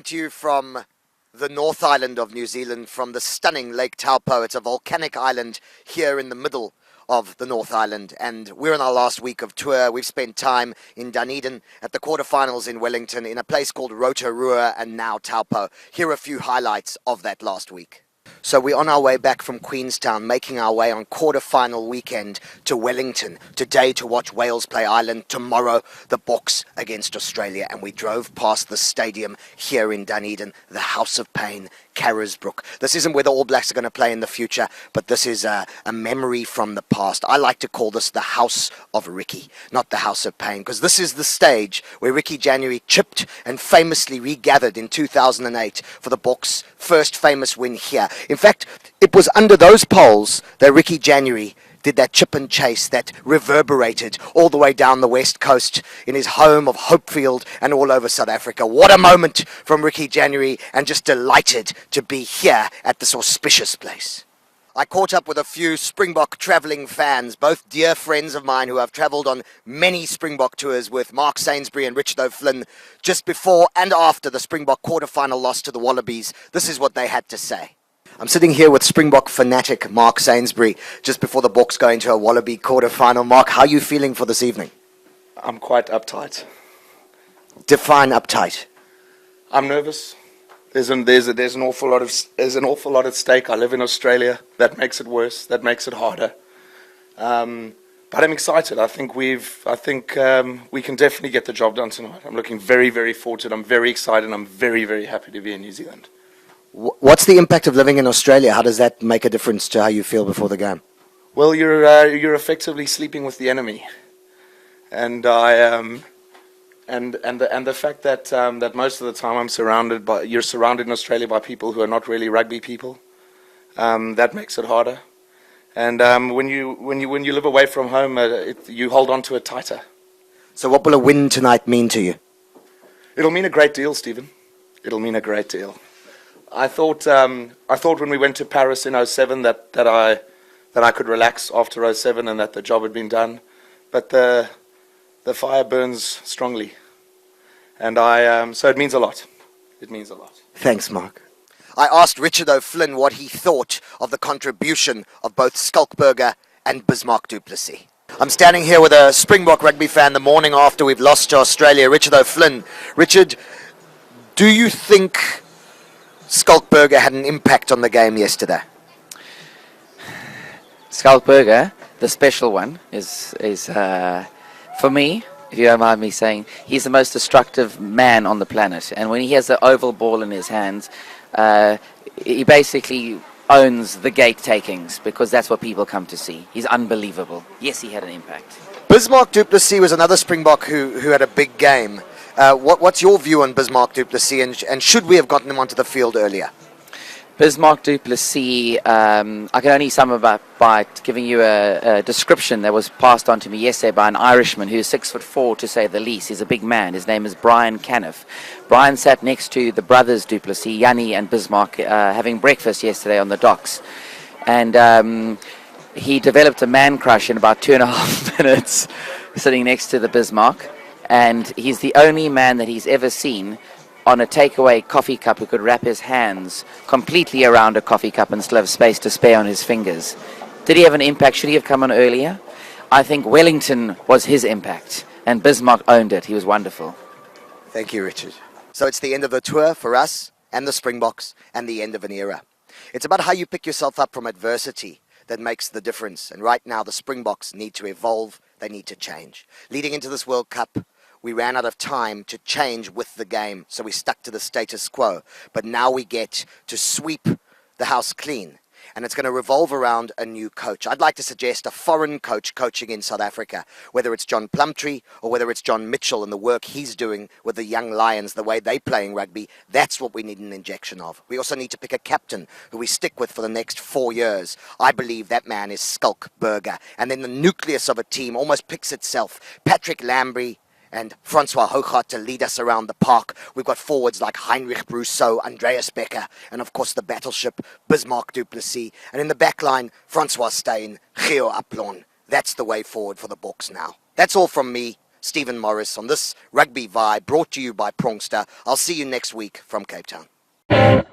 to you from the North Island of New Zealand, from the stunning Lake Taupo. It's a volcanic island here in the middle of the North Island, and we're in our last week of tour. We've spent time in Dunedin, at the quarterfinals in Wellington, in a place called Rotorua, and now Taupo. Here are a few highlights of that last week. So we're on our way back from Queenstown, making our way on quarter-final weekend to Wellington. Today to watch Wales play Ireland. Tomorrow, the Boks against Australia. And we drove past the stadium here in Dunedin, the House of Pain, Carisbrook. This isn't where the All Blacks are going to play in the future, but this is a memory from the past. I like to call this the House of Ricky, not the House of Pain, because this is the stage where Ricky January chipped and famously regathered in 2008 for the Boks' first famous win here. In fact, it was under those poles that Ricky January did that chip and chase that reverberated all the way down the west coast in his home of Hopefield and all over South Africa. What a moment from Ricky January, and just delighted to be here at this auspicious place. I caught up with a few Springbok travelling fans, both dear friends of mine who have travelled on many Springbok tours with Mark Sainsbury and Richard O'Flynn just before and after the Springbok quarter-final loss to the Wallabies. This is what they had to say. I'm sitting here with Springbok fanatic Mark Sainsbury just before the Boks go into a Wallaby quarter-final. Mark, how are you feeling for this evening? I'm quite uptight. Define uptight. I'm nervous. There's an awful lot at stake. I live in Australia. That makes it worse. That makes it harder. But I'm excited. I think we can definitely get the job done tonight. I'm looking very, very forward to it. I'm very excited. I'm very, very happy to be in New Zealand. What's the impact of living in Australia? How does that make a difference to how you feel before the game? Well, you're effectively sleeping with the enemy, and the fact that that most of the time you're surrounded in Australia by people who are not really rugby people, that makes it harder. And when you live away from home, you hold on to it tighter. So, what will a win tonight mean to you? It'll mean a great deal, Stephen. It'll mean a great deal. I thought when we went to Paris in 2007 that I could relax after 2007 and that the job had been done, but the fire burns strongly, and so it means a lot. It means a lot. Thanks, Mark. I asked Richard O'Flynn what he thought of the contribution of both Skalkberger and Bismarck du Plessis. I'm standing here with a Springbok rugby fan the morning after we've lost to Australia, Richard O'Flynn. Richard, do you think Skalkberger had an impact on the game yesterday? Skalkberger, the special one, is for me, if you don't mind me saying, he's the most destructive man on the planet. And when he has the oval ball in his hands, he basically owns the gate takings, because that's what people come to see. He's unbelievable. Yes, he had an impact. Bismarck du Plessis was another Springbok who had a big game. What's your view on Bismarck du Plessis, and should we have gotten him onto the field earlier? Bismarck du Plessis, I can only sum up by giving you a description that was passed on to me yesterday by an Irishman who's 6'4" to say the least. He's a big man. His name is Brian Caniff. Brian sat next to the brothers du Plessis, Yanni and Bismarck, having breakfast yesterday on the docks. And he developed a man crush in about 2.5 minutes sitting next to the Bismarck. And he's the only man that he's ever seen on a takeaway coffee cup who could wrap his hands completely around a coffee cup and still have space to spare on his fingers. Did he have an impact? Should he have come on earlier? I think Wellington was his impact, and Bismarck owned it. He was wonderful. Thank you, Richard. So it's the end of the tour for us and the Springboks, and the end of an era. It's about how you pick yourself up from adversity that makes the difference. And right now, the Springboks need to evolve. They need to change. Leading into this World Cup, we ran out of time to change with the game, so we stuck to the status quo. But now we get to sweep the house clean, and it's going to revolve around a new coach. I'd like to suggest a foreign coach coaching in South Africa, whether it's John Plumtree or whether it's John Mitchell and the work he's doing with the young Lions, the way they're playing rugby. That's what we need an injection of. We also need to pick a captain who we stick with for the next 4 years. I believe that man is Skalkberger. And then the nucleus of a team almost picks itself. Patrick Lambrie and Francois Hougaard to lead us around the park. We've got forwards like Heinrich Brousseau, Andreas Becker, and of course the battleship Bismarck du Plessis. And in the back line, Francois Steyn, Geo Aplon. That's the way forward for the Boks now. That's all from me. Stephen Morris, on this Rugby Vibe brought to you by Prongster. I'll see you next week from Cape Town.